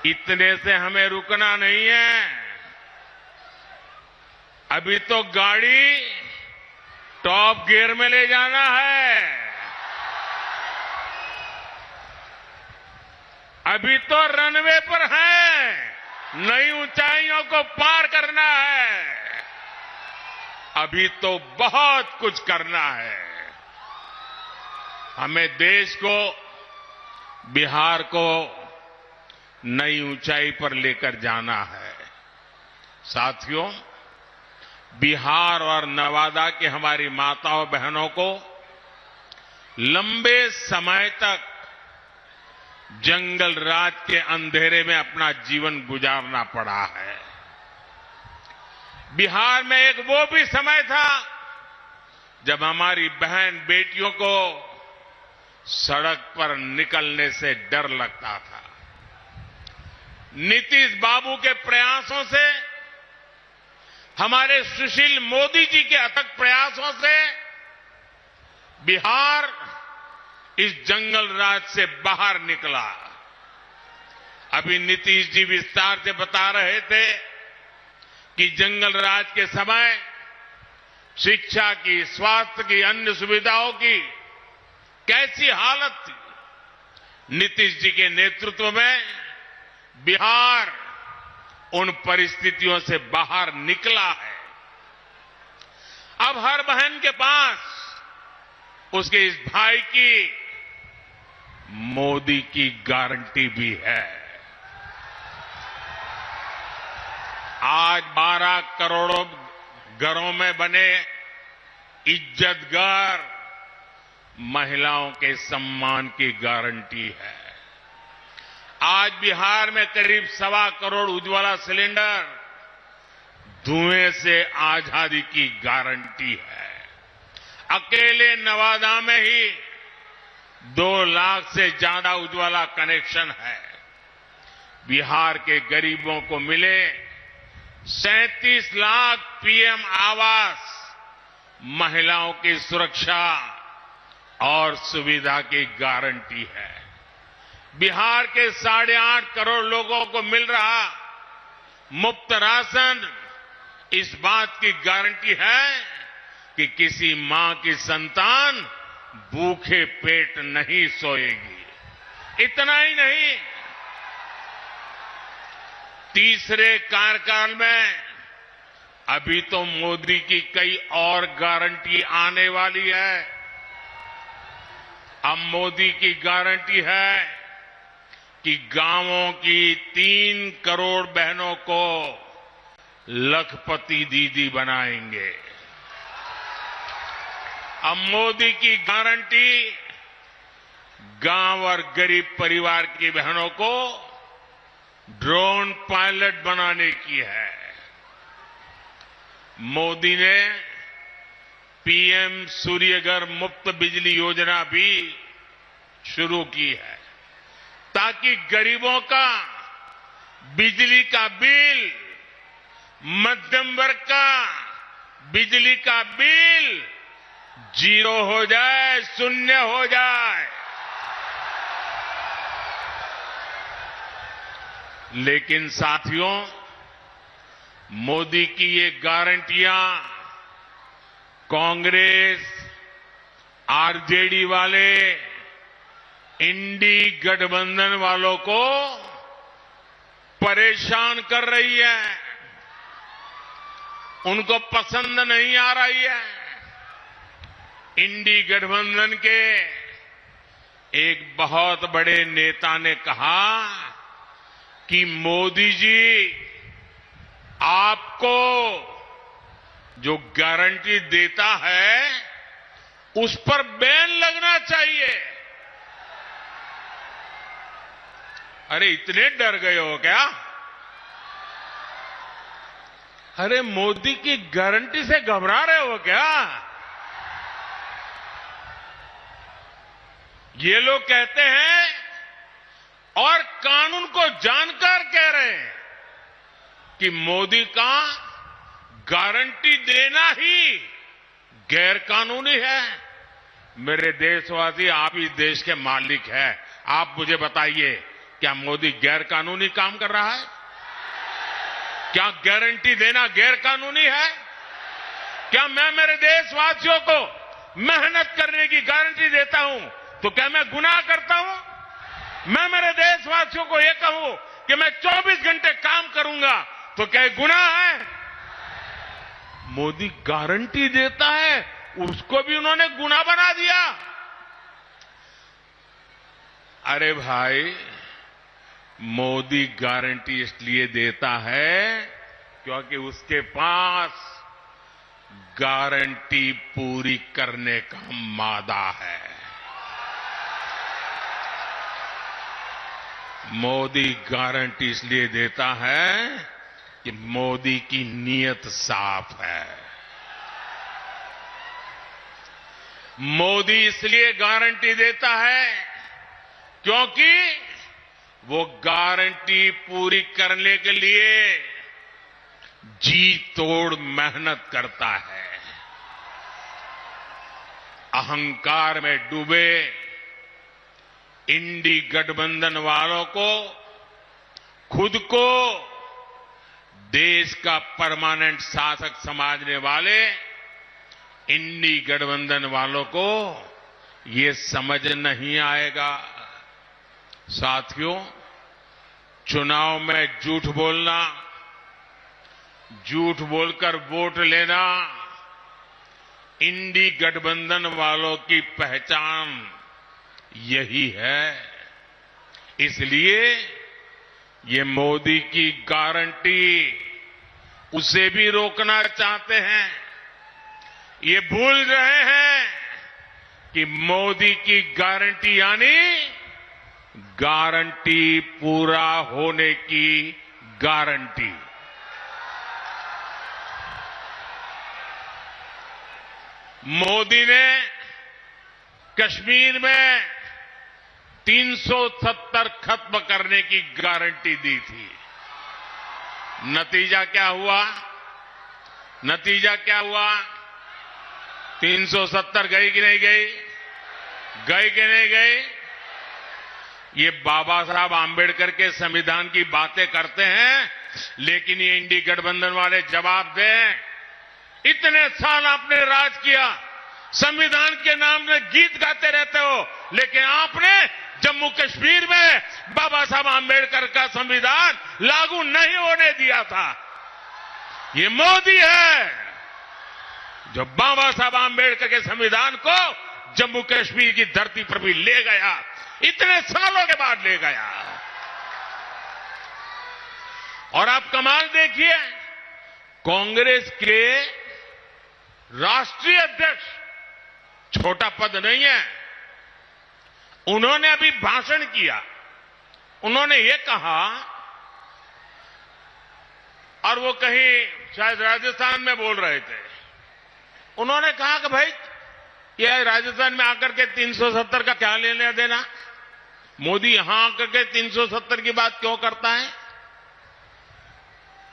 इतने से हमें रुकना नहीं है। अभी तो गाड़ी टॉप गियर में ले जाना है। अभी तो रनवे पर है, नई ऊंचाइयों को पार करना है। अभी तो बहुत कुछ करना है। हमें देश को, बिहार को नई ऊंचाई पर लेकर जाना है। साथियों, बिहार और नवादा की हमारी माताओं बहनों को लंबे समय तक जंगल राज के अंधेरे में अपना जीवन गुजारना पड़ा है। बिहार में एक वो भी समय था जब हमारी बहन बेटियों को सड़क पर निकलने से डर लगता था। नीतीश बाबू के प्रयासों से, हमारे सुशील मोदी जी के अथक प्रयासों से बिहार इस जंगल राज से बाहर निकला। अभी नीतीश जी विस्तार से बता रहे थे कि जंगल राज के समय शिक्षा की, स्वास्थ्य की, अन्य सुविधाओं की कैसी हालत थी। नीतीश जी के नेतृत्व में बिहार उन परिस्थितियों से बाहर निकला है। अब हर बहन के पास उसके इस भाई की मोदी की गारंटी भी है। आज 12 करोड़ों घरों में बने इज्जत घर महिलाओं के सम्मान की गारंटी है। आज बिहार में करीब 1.25 करोड़ उज्ज्वला सिलेंडर धुएं से आजादी की गारंटी है। अकेले नवादा में ही 2 लाख से ज्यादा उज्ज्वला कनेक्शन है। बिहार के गरीबों को मिले 37 लाख पीएम आवास महिलाओं की सुरक्षा और सुविधा की गारंटी है। बिहार के 8.5 करोड़ लोगों को मिल रहा मुफ्त राशन इस बात की गारंटी है कि किसी मां की संतान भूखे पेट नहीं सोएगी। इतना ही नहीं, तीसरे कार्यकाल में अभी तो मोदी की कई और गारंटी आने वाली है। अब मोदी की गारंटी है कि गांवों की 3 करोड़ बहनों को लखपति दीदी बनाएंगे। अब मोदी की गारंटी गांव और गरीब परिवार की बहनों को ड्रोन पायलट बनाने की है। मोदी ने पीएम सूर्यघर मुफ्त बिजली योजना भी शुरू की है ताकि गरीबों का बिजली का बिल, मध्यम वर्ग का बिजली का बिल 0 हो जाए, शून्य हो जाए। लेकिन साथियों, मोदी की ये गारंटियां कांग्रेस, आरजेडी वाले, इंडी गठबंधन वालों को परेशान कर रही है। उनको पसंद नहीं आ रही है। इंडी गठबंधन के एक बहुत बड़े नेता ने कहा कि मोदी जी, आपको जो गारंटी देता है उस पर बैन लगना चाहिए। अरे इतने डर गए हो क्या? अरे मोदी की गारंटी से घबरा रहे हो क्या? ये लोग कहते हैं और कानून को जानकर कह रहे हैं कि मोदी का गारंटी देना ही गैर कानूनी है। मेरे देशवासी, आप इस देश के मालिक हैं। आप मुझे बताइए, क्या मोदी गैर कानूनी काम कर रहा है? क्या गारंटी देना गैर कानूनी है? क्या मैं मेरे देशवासियों को मेहनत करने की गारंटी देता हूं तो क्या मैं गुनाह करता हूं? मैं मेरे देशवासियों को यह कहूं कि मैं 24 घंटे काम करूंगा तो क्या गुनाह है? मोदी गारंटी देता है, उसको भी उन्होंने गुनाह बना दिया। अरे भाई, मोदी गारंटी इसलिए देता है क्योंकि उसके पास गारंटी पूरी करने का मादा है। मोदी गारंटी इसलिए देता है कि मोदी की नीयत साफ है। मोदी इसलिए गारंटी देता है क्योंकि वो गारंटी पूरी करने के लिए जी तोड़ मेहनत करता है। अहंकार में डूबे इंडी गठबंधन वालों को खुद को देश का परमानेंट शासक समझने वाले इंडी गठबंधन वालों को ये समझ नहीं आएगा। साथियों, चुनाव में झूठ बोलना, झूठ बोलकर वोट लेना इंडी गठबंधन वालों की पहचान यही है। इसलिए ये मोदी की गारंटी उसे भी रोकना चाहते हैं। ये भूल रहे हैं कि मोदी की गारंटी यानी गारंटी पूरा होने की गारंटी। मोदी ने कश्मीर में 370 खत्म करने की गारंटी दी थी। नतीजा क्या हुआ? नतीजा क्या हुआ? 370 गई कि नहीं गई? गई कि नहीं गई? ये बाबा साहब आंबेडकर के संविधान की बातें करते हैं, लेकिन ये इंडी गठबंधन वाले जवाब दें। इतने साल आपने राज किया, संविधान के नाम में गीत गाते रहते हो, लेकिन आपने जम्मू कश्मीर में बाबा साहब आंबेडकर का संविधान लागू नहीं होने दिया था। ये मोदी है जो बाबा साहब आंबेडकर के संविधान को जम्मू कश्मीर की धरती पर भी ले गया, इतने सालों के बाद ले गया। और आप कमाल देखिए, कांग्रेस के राष्ट्रीय अध्यक्ष, छोटा पद नहीं है, उन्होंने अभी भाषण किया। उन्होंने ये कहा, और वो कहीं शायद राजस्थान में बोल रहे थे, उन्होंने कहा कि भाई ये राजस्थान में आकर के 370 का क्या लेना देना, मोदी यहां आकर के 370 की बात क्यों करता है।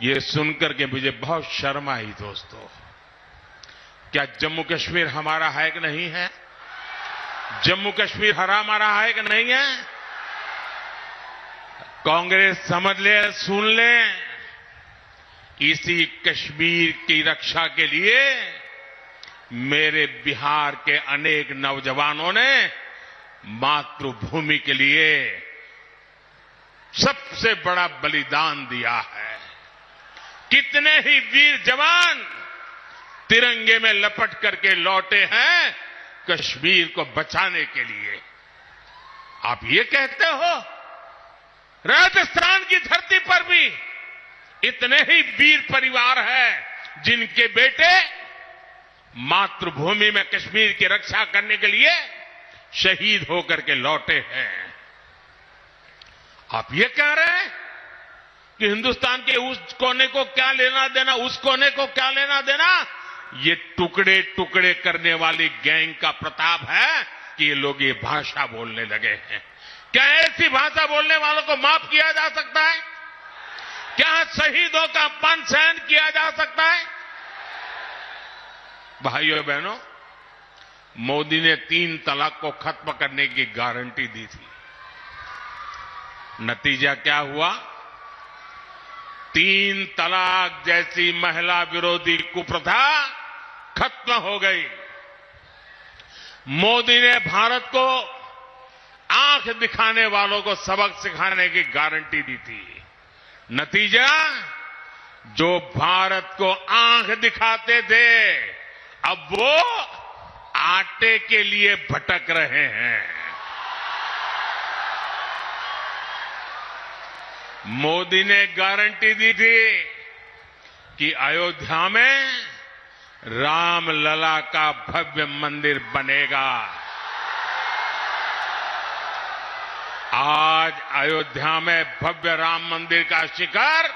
ये सुनकर के मुझे बहुत शर्म आई। दोस्तों, क्या जम्मू कश्मीर हमारा है कि नहीं है? जम्मू कश्मीर हमारा है कि नहीं है? कांग्रेस समझ ले, सुन ले, इसी कश्मीर की रक्षा के लिए मेरे बिहार के अनेक नौजवानों ने मातृभूमि के लिए सबसे बड़ा बलिदान दिया है। कितने ही वीर जवान तिरंगे में लपट करके लौटे हैं कश्मीर को बचाने के लिए। आप ये कहते हो राजस्थान की धरती पर भी इतने ही वीर परिवार हैं जिनके बेटे मातृभूमि में कश्मीर की रक्षा करने के लिए शहीद होकर के लौटे हैं। आप ये कह रहे हैं कि हिंदुस्तान के उस कोने को क्या लेना देना, उस कोने को क्या लेना देना। ये टुकड़े टुकड़े करने वाली गैंग का प्रताप है कि ये लोग ये भाषा बोलने लगे हैं। क्या ऐसी भाषा बोलने वालों को माफ किया जा सकता है? क्या शहीदों का अपमान सहन किया जा सकता है? भाइयों बहनों, मोदी ने 3 तलाक को खत्म करने की गारंटी दी थी। नतीजा क्या हुआ? 3 तलाक जैसी महिला विरोधी कुप्रथा खत्म हो गई। मोदी ने भारत को आंख दिखाने वालों को सबक सिखाने की गारंटी दी थी। नतीजा, जो भारत को आंख दिखाते थे, अब वो आटे के लिए भटक रहे हैं। मोदी ने गारंटी दी थी कि अयोध्या में रामलला का भव्य मंदिर बनेगा। आज अयोध्या में भव्य राम मंदिर का शिखर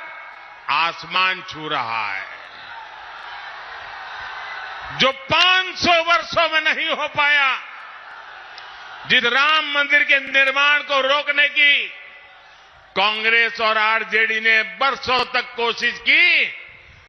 आसमान छू रहा है। जो 500 वर्षों में नहीं हो पाया, जिस राम मंदिर के निर्माण को रोकने की कांग्रेस और आरजेडी ने बरसों तक कोशिश की,